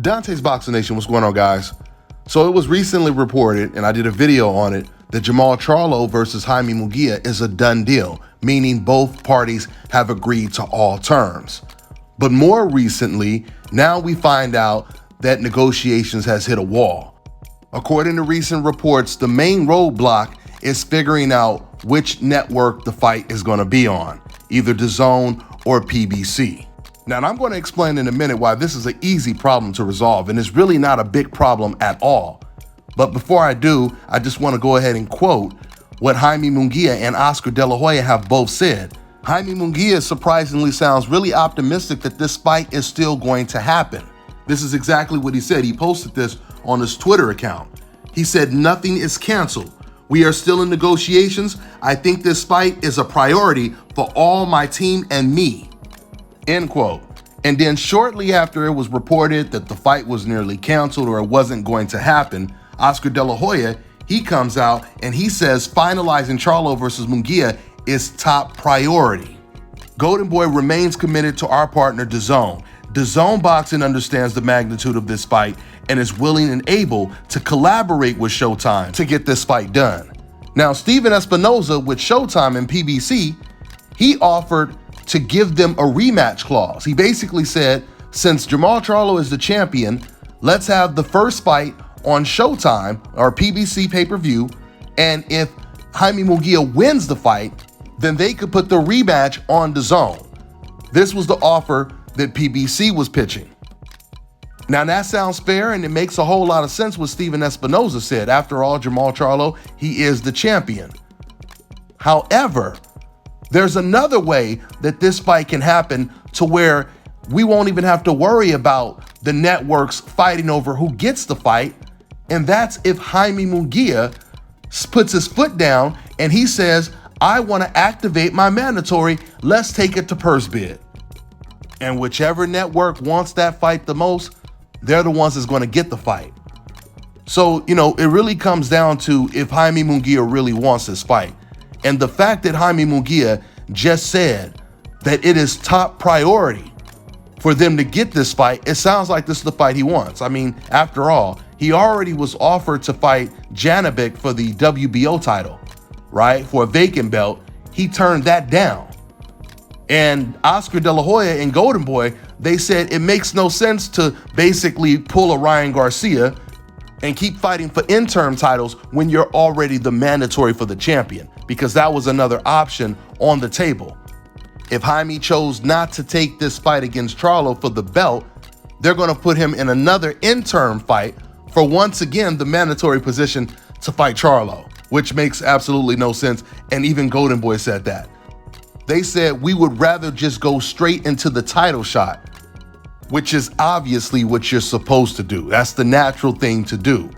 Dante's Boxing Nation, what's going on, guys? So it was recently reported, and I did a video on it, that Jermall Charlo versus Jaime Munguia is a done deal, meaning both parties have agreed to all terms. But more recently, now we find out that negotiations has hit a wall. According to recent reports, the main roadblock is figuring out which network the fight is going to be on, either DAZN or PBC. Now, I'm going to explain in a minute why this is an easy problem to resolve, and it's really not a big problem at all. But before I do, I just want to go ahead and quote what Jaime Munguia and Oscar De La Hoya have both said. Jaime Munguia surprisingly sounds really optimistic that this fight is still going to happen. This is exactly what he said. He posted this on his Twitter account. He said, "Nothing is canceled. We are still in negotiations. I think this fight is a priority for all my team and me." End quote. And then shortly after it was reported that the fight was nearly canceled or it wasn't going to happen, Oscar De La Hoya, he comes out and he says finalizing Charlo versus Munguia is top priority. Golden Boy remains committed to our partner DAZN. DAZN Boxing understands the magnitude of this fight and is willing and able to collaborate with Showtime to get this fight done. Now, Steven Espinoza with Showtime and PBC, he offered to give them a rematch clause. He basically said, since Jermall Charlo is the champion, let's have the first fight on Showtime or PBC pay-per-view, and if Jaime Munguia wins the fight, then they could put the rematch on DAZN. This was the offer that PBC was pitching. Now that sounds fair, and it makes a whole lot of sense what Steven Espinoza said. After all, Jermall Charlo, he is the champion. However, there's another way that this fight can happen to where we won't even have to worry about the networks fighting over who gets the fight, and that's if Jaime Munguia puts his foot down and he says, I want to activate my mandatory, let's take it to purse bid. And whichever network wants that fight the most, they're the ones that's going to get the fight. So, it really comes down to if Jaime Munguia really wants this fight. And the fact that Jaime Munguia just said that it is top priority for them to get this fight, it sounds like this is the fight he wants. I mean, after all, he already was offered to fight Janabek for the WBO title, right? For a vacant belt. He turned that down. And Oscar De La Hoya and Golden Boy, they said it makes no sense to basically pull a Ryan Garcia and keep fighting for interim titles when you're already the mandatory for the champion, because that was another option on the table. If Jaime chose not to take this fight against Charlo for the belt, they're going to put him in another interim fight for once again the mandatory position to fight Charlo, which makes absolutely no sense. And even Golden Boy said that. They said we would rather just go straight into the title shot, which is obviously what you're supposed to do. That's the natural thing to do.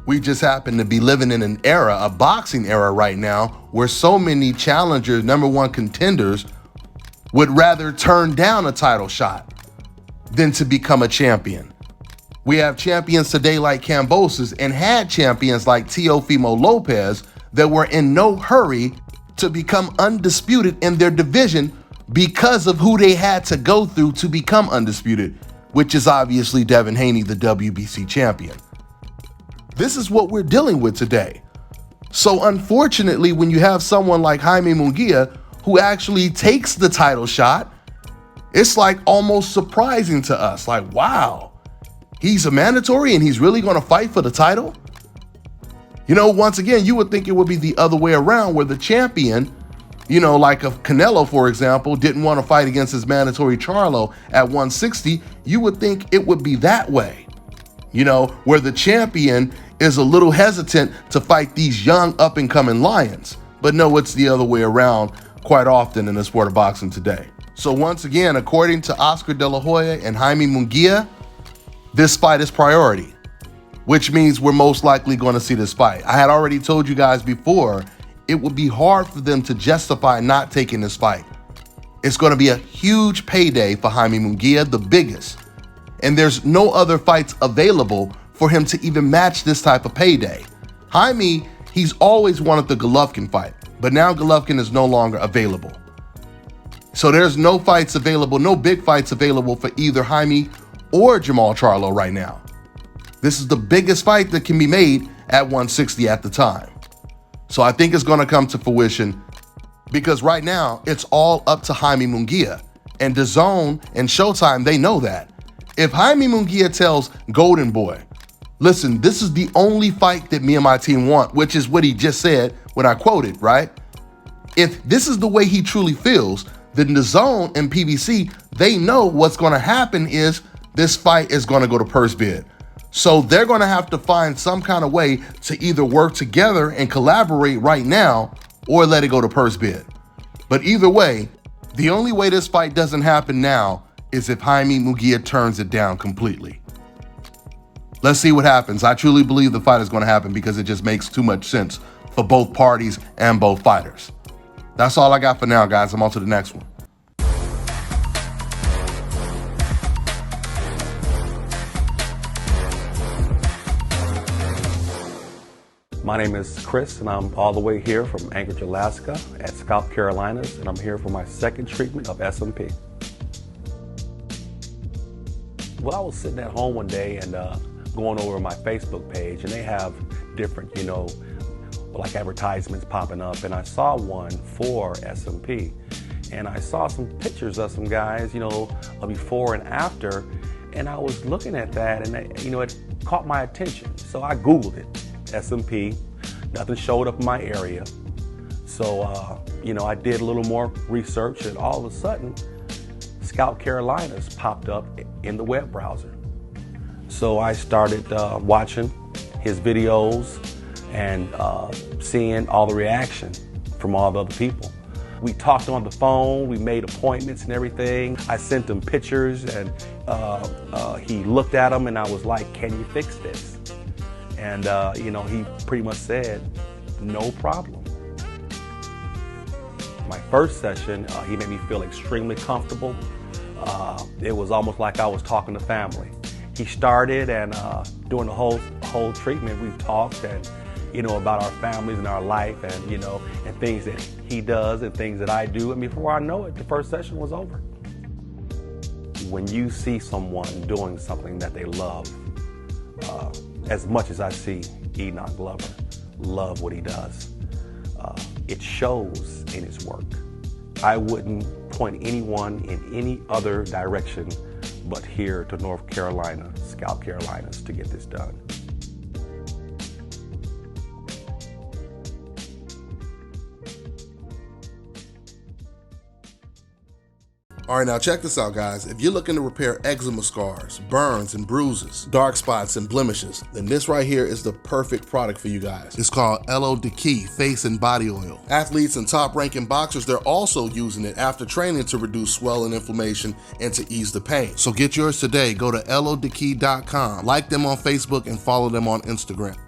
We just happen to be living in an era, a boxing era right now, where so many challengers, #1 contenders, would rather turn down a title shot than to become a champion. We have champions today like Kambosos and had champions like Teofimo Lopez that were in no hurry to become undisputed in their division because of who they had to go through to become undisputed, which is obviously Devin Haney, the WBC champion. This is what we're dealing with today. So unfortunately, when you have someone like Jaime Munguia who actually takes the title shot, it's like almost surprising to us. Like, wow, he's a mandatory and he's really going to fight for the title? Once again, you would think it would be the other way around, where the champion, like a Canelo, for example, didn't want to fight against his mandatory Charlo at 160. You would think it would be that way, where the champion is a little hesitant to fight these young up-and-coming lions. But no, it's the other way around quite often in the sport of boxing today. So once again, according to Oscar De La Hoya and Jaime Munguia, this fight is priority, which means we're most likely going to see this fight. I had already told you guys before, it would be hard for them to justify not taking this fight. It's going to be a huge payday for Jaime Munguia, the biggest. And there's no other fights available for him to even match this type of payday. Jaime, he's always wanted the Golovkin fight, but now Golovkin is no longer available. So there's no fights available, no big fights available for either Jaime or Jermall Charlo right now. This is the biggest fight that can be made at 160 at the time. So I think it's going to come to fruition because right now it's all up to Jaime Munguia. And DAZN and Showtime, they know that. If Jaime Munguia tells Golden Boy, listen, this is the only fight that me and my team want, which is what he just said when I quoted, right? If this is the way he truly feels, then DAZN and PBC, they know what's going to happen is this fight is going to go to purse bid. So they're going to have to find some kind of way to either work together and collaborate right now or let it go to purse bid. But either way, the only way this fight doesn't happen now is if Jaime Munguia turns it down completely. Let's see what happens. I truly believe the fight is going to happen because it just makes too much sense for both parties and both fighters. That's all I got for now, guys. I'm on to the next one. My name is Chris, and I'm all the way here from Anchorage, Alaska at Scalp Carolinas, and I'm here for my second treatment of SMP. Well, I was sitting at home one day and going over my Facebook page, and they have different, like advertisements popping up, and I saw one for SMP. And I saw some pictures of some guys, a before and after, and I was looking at that, and it caught my attention. So I Googled it. SMP, nothing showed up in my area. So, I did a little more research, and all of a sudden, Scalp Carolinas popped up in the web browser. So I started watching his videos and seeing all the reaction from all the other people. We talked on the phone, we made appointments and everything. I sent him pictures, and he looked at them, and I was like, can you fix this? And, he pretty much said, no problem. My first session, he made me feel extremely comfortable. It was almost like I was talking to family. He started, and during the whole treatment, we talked and, about our families and our life and, and things that he does and things that I do. And before I know it, the first session was over. When you see someone doing something that they love, as much as I see Enoch Glover love what he does, it shows in his work. I wouldn't point anyone in any other direction but here to North Carolina, Scalp Carolinas, to get this done. All right, now check this out, guys. If you're looking to repair eczema scars, burns and bruises, dark spots and blemishes, then this right here is the perfect product for you guys. It's called Elo Deki Face and Body Oil. Athletes and top-ranking boxers, they're also using it after training to reduce swelling, inflammation, and to ease the pain. So get yours today. Go to elodeki.com, like them on Facebook, and follow them on Instagram.